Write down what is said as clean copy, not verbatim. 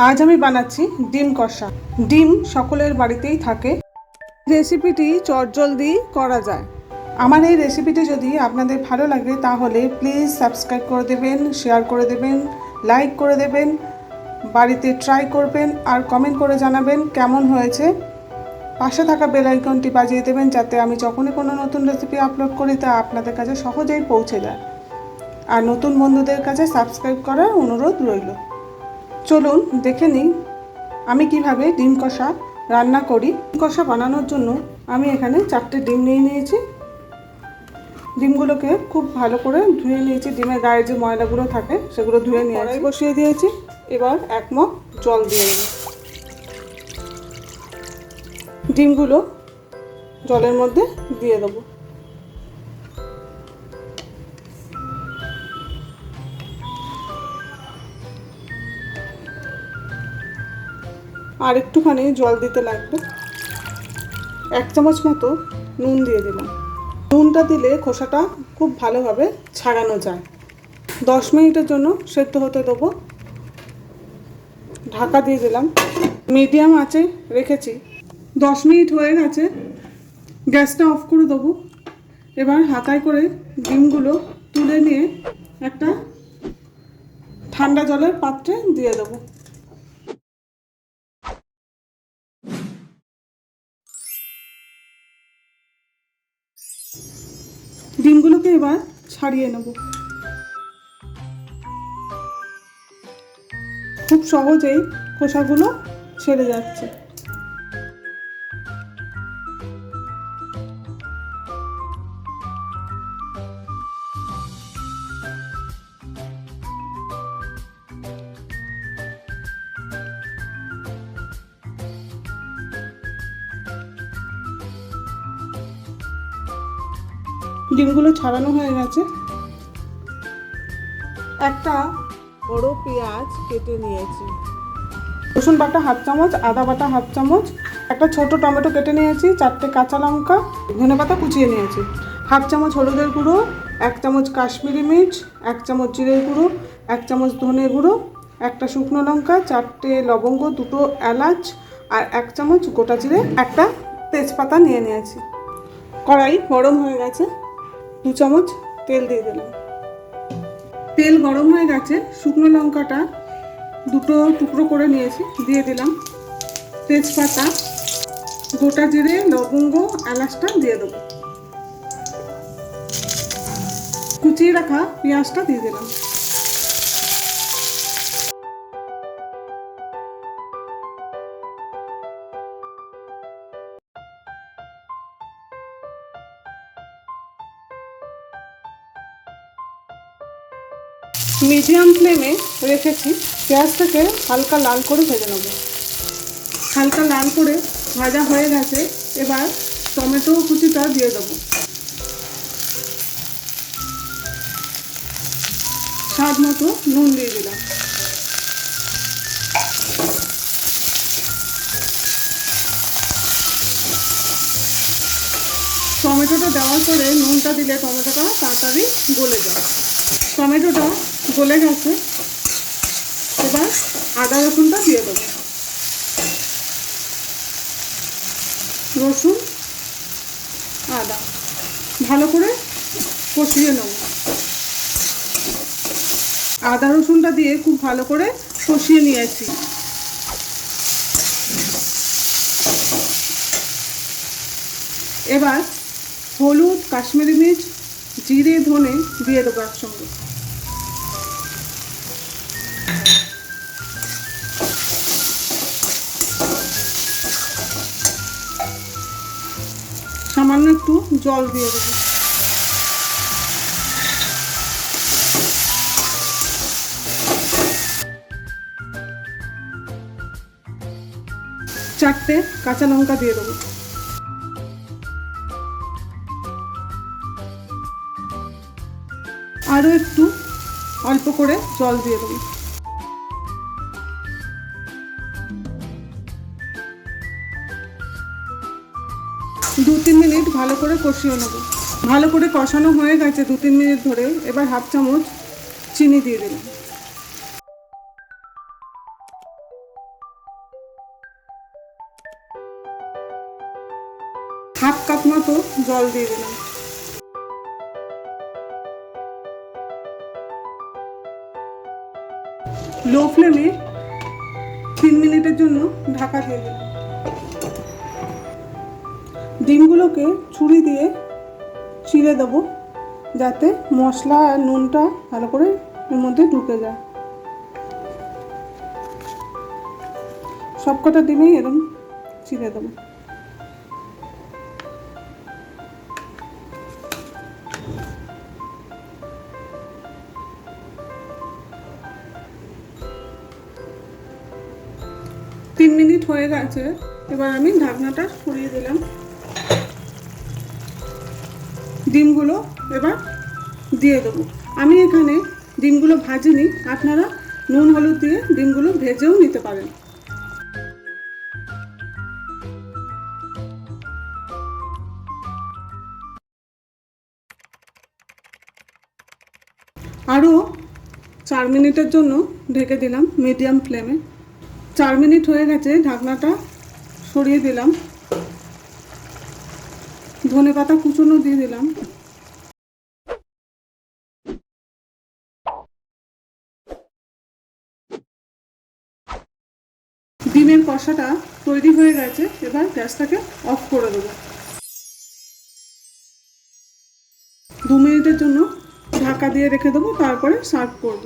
আজ আমি বানাচ্ছি ডিম কষা। ডিম সকলের বাড়িতেই থাকে। রেসিপিটি চটজলদি করা যায়। আমার এই রেসিপিটি যদি আপনাদের ভালো লাগে তাহলে প্লিজ সাবস্ক্রাইব করে দেবেন, শেয়ার করে দেবেন, লাইক করে দেবেন, বাড়িতে ট্রাই করবেন আর কমেন্ট করে জানাবেন কেমন হয়েছে। পাশে থাকা বেল আইকনটি বাজিয়ে দেবেন যাতে আমি যখনই কোনো নতুন রেসিপি আপলোড করি তা আপনাদের কাছে সহজেই পৌঁছে যায়। আর নতুন বন্ধুদের কাছে সাবস্ক্রাইব করার অনুরোধ রইল। চলুন দেখে নিই আমি কিভাবে ডিম কষা রান্না করি। ডিম কষা বানানোর জন্য আমি এখানে 4টে ডিম নিয়ে নিয়েছি। ডিমগুলোকে খুব ভালো করে ধুয়ে নিয়েছি। ডিমের গায়ে যে ময়লাগুলো থাকে সেগুলো ধুয়ে নিয়ে কড়াই বসিয়ে দিয়েছি। এবার 1 মগ জল দিয়ে দেব। ডিমগুলো জলের মধ্যে দিয়ে দেবো। আর একটুখানি জল দিতে লাগবে। 1 চামচ মতো নুন দিয়ে দিলাম। নুনটা দিলে খোসাটা খুব ভালোভাবে ছাড়ানো যায়। 10 মিনিটের জন্য সেদ্ধ হতে দেবো। ঢাকা দিয়ে দিলাম। মিডিয়াম আঁচে রেখেছি। 10 মিনিট হয়ে গেছে। গ্যাসটা অফ করে দেবো। এবার হাতায় করে ডিমগুলো তুলে নিয়ে একটা ঠান্ডা জলের পাত্রে দিয়ে দেবো। ডিমগুলোকে এবার ছাড়িয়ে নেব। খুব সহজেই খোসাগুলো ছেড়ে যাচ্ছে। ডিমগুলো ছাড়ানো হয়ে গেছে। একটা বড় পেঁয়াজ কেটে নিয়েছি। রসুন বাটা 1/2 চামচ, আদা বাটা 1/2 চামচ, একটা ছোট টমেটো কেটে নিয়েছি, 4টে কাঁচা লঙ্কা, ধনেপাতা কুচিয়ে নিয়েছি, 1/2 চামচ হলুদের গুঁড়ো, 1 চামচ কাশ্মীরি মির্চ, 1 চামচ জিরের গুঁড়ো, 1 চামচ ধনে গুঁড়ো, একটা শুকনো লঙ্কা, 4টে লবঙ্গ, 2টো এলাচ আর 1 চামচ গোটা জিরে, একটা তেজপাতা নিয়ে নিয়েছি। কড়াই গরম হয়ে গেছে। 2 চামচ তেল দিয়ে দিলাম। তেল গরম হয়ে গেছে। শুকনো লঙ্কাটা 2টো টুকরো করে নিয়েছি, দিয়ে দিলাম। তেজপাতা, গোটা জিরে, লবঙ্গ, এলাচটা দিয়ে দেবো। কুচিয়ে রাখা পেঁয়াজটা দিয়ে দিলাম। মিডিয়াম ফ্লেমে রেখেছি। পেঁয়াজটাকে হালকা লাল করে ভেজে নেব। হালকা লাল করে ভাজা হয়ে গেছে। এবার টমেটো কুচিটা দিয়ে দেবো। স্বাদ মতো নুন দিয়ে দিলাম। টমেটোটা দেওয়ার পরে নুনটা দিলে টমেটোটা তাড়াতাড়ি গলে যায়। টমেটোটা গলে গেছে। এবার আদা রসুনটা দিয়ে দেবো। রসুন আদা ভালো করে কষিয়ে নেব। আদা রসুনটা দিয়ে খুব ভালো করে কষিয়ে নিয়েছি। এবার হলুদ, কাশ্মীরি মির্চ, জিরে, ধনে দিয়ে দেবো একসঙ্গে। সামান্য একটু জল দিয়ে দেবো। চারটে কাঁচা লঙ্কা দিয়ে দেবো। আরও একটু অল্প করে জল দিয়ে দেবো। 2-3 মিনিট ভালো করে কষিয়ে নেব। ভালো করে কষানো হয়ে গেছে 2-3 মিনিট ধরে। এবার 1/2 চামচ চিনি দিয়ে দিলাম। হাফ কাপ মতো জল দিয়ে দিলাম। লো ফ্লেমে 3 মিনিটের জন্য ঢাকা দিয়ে দিলাম। ডিমগুলোকে ছুরি দিয়ে চিড়ে দেবো, যাতে মশলা আর নুনটা ভালো করে এর মধ্যে ঢুকে যায়। সবকটা ডিমেই এরকম চিড়ে দেবো। তিন মিনিট হয়ে গেছে, এবার আমি ঢাকনাটা সরিয়ে দিলাম। ডিমগুলো এবার দিয়ে দেবো। আমি এখানে ডিমগুলো ভাজিনি, আপনারা নুন হলুদ দিয়ে ডিমগুলো ভেজেও নিতে পারেন। আরও 4 মিনিটের জন্য ঢেকে দিলাম মিডিয়াম ফ্লেমে। 4 মিনিট হয়ে গেছে, ঢাকনাটা সরিয়ে দিলাম। ধনেপাতা কুচনো দিয়ে দিলাম। ডিমের কষাটা তৈরি হয়ে গেছে, এবার গ্যাসটাকে অফ করে দেবো। 2 মিনিটের জন্য ঢাকা দিয়ে রেখে দেবো, তারপরে সার্ভ করবো।